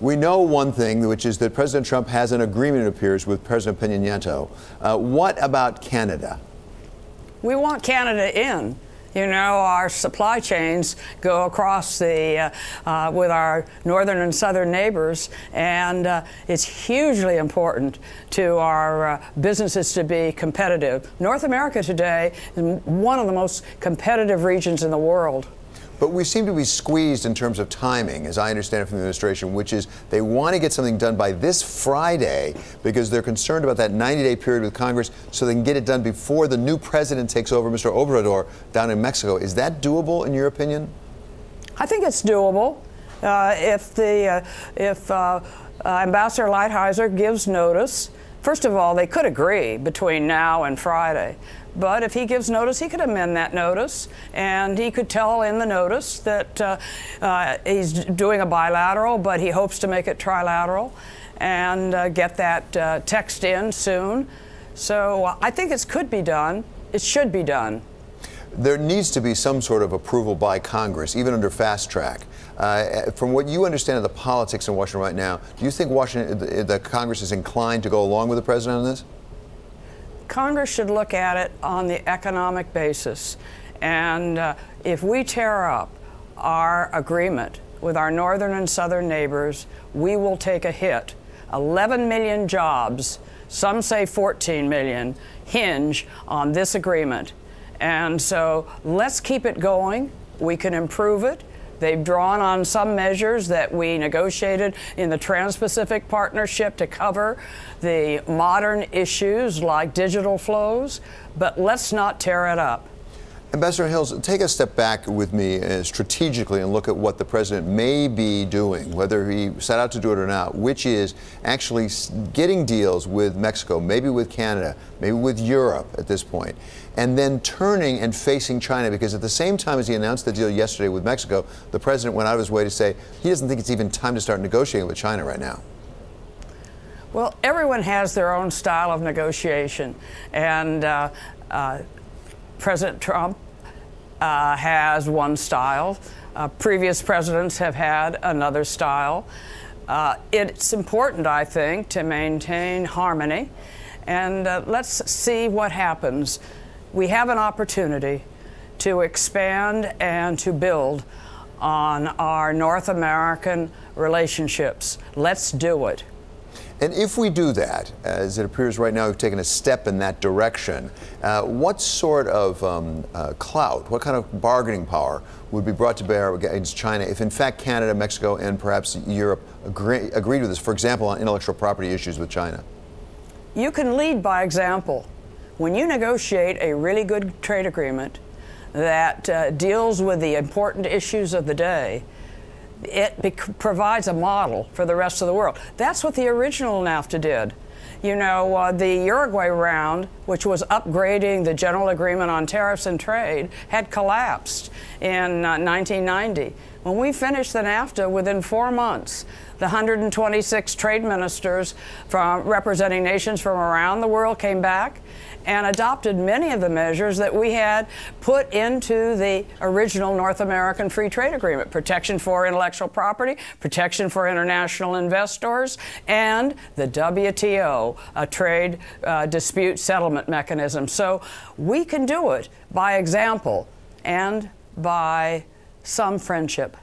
We know one thing, which is that President Trump has an agreement, it appears, with President Peña Nieto. What about Canada? We want Canada in. You know, our supply chains go across the with our northern and southern neighbors, and it's hugely important to our businesses to be competitive. North America today is one of the most competitive regions in the world. But we seem to be squeezed in terms of timing, as I understand it from the administration, which is they want to get something done by this Friday because they're concerned about that 90-day period with Congress so they can get it done before the new president takes over, Mr. Obrador, down in Mexico. Is that doable, in your opinion? I think it's doable. If Ambassador Lighthizer gives notice, first of all, they could agree between now and Friday. But if he gives notice, he could amend that notice, and he could tell in the notice that he's doing a bilateral, but he hopes to make it trilateral, and get that text in soon. So I think it could be done. It should be done. There needs to be some sort of approval by Congress, even under fast track. From what you understand of the politics in Washington right now, do you think the Congress is inclined to go along with the president on this? Congress should look at it on the economic basis. And if we tear up our agreement with our northern and southern neighbors, we will take a hit. 11 million jobs, some say 14 million, hinge on this agreement. And so let's keep it going. We can improve it. They've drawn on some measures that we negotiated in the Trans-Pacific Partnership to cover the modern issues like digital flows, but let's not tear it up. Ambassador Hills, take a step back with me strategically and look at what the president may be doing, whether he set out to do it or not, which is actually getting deals with Mexico, maybe with Canada, maybe with Europe at this point, and then turning and facing China, because at the same time as he announced the deal yesterday with Mexico, the president went out of his way to say he doesn't think it's even time to start negotiating with China right now. Well, everyone has their own style of negotiation, and President Trump has one style. Previous presidents have had another style. It's important, I think, to maintain harmony, and let's see what happens. We have an opportunity to expand and to build on our North American relationships. Let's do it. And if we do that, as it appears right now we've taken a step in that direction, what sort of clout, what kind of bargaining power would be brought to bear against China if in fact Canada, Mexico, and perhaps Europe agreed with this, for example, on intellectual property issues with China? You can lead by example. When you negotiate a really good trade agreement that deals with the important issues of the day, it provides a model for the rest of the world. That's what the original Nafta did. You know, the Uruguay round, which was upgrading the general agreement on tariffs and trade, had collapsed in 1990. When we finished the Nafta, within 4 months, the 126 trade ministers from representing nations from around the world came back and adopted many of the measures that we had put into the original North American Free Trade Agreement: protection for intellectual property, protection for international investors, and the WTO, a trade dispute settlement mechanism. So we can do it by example and by some friendship.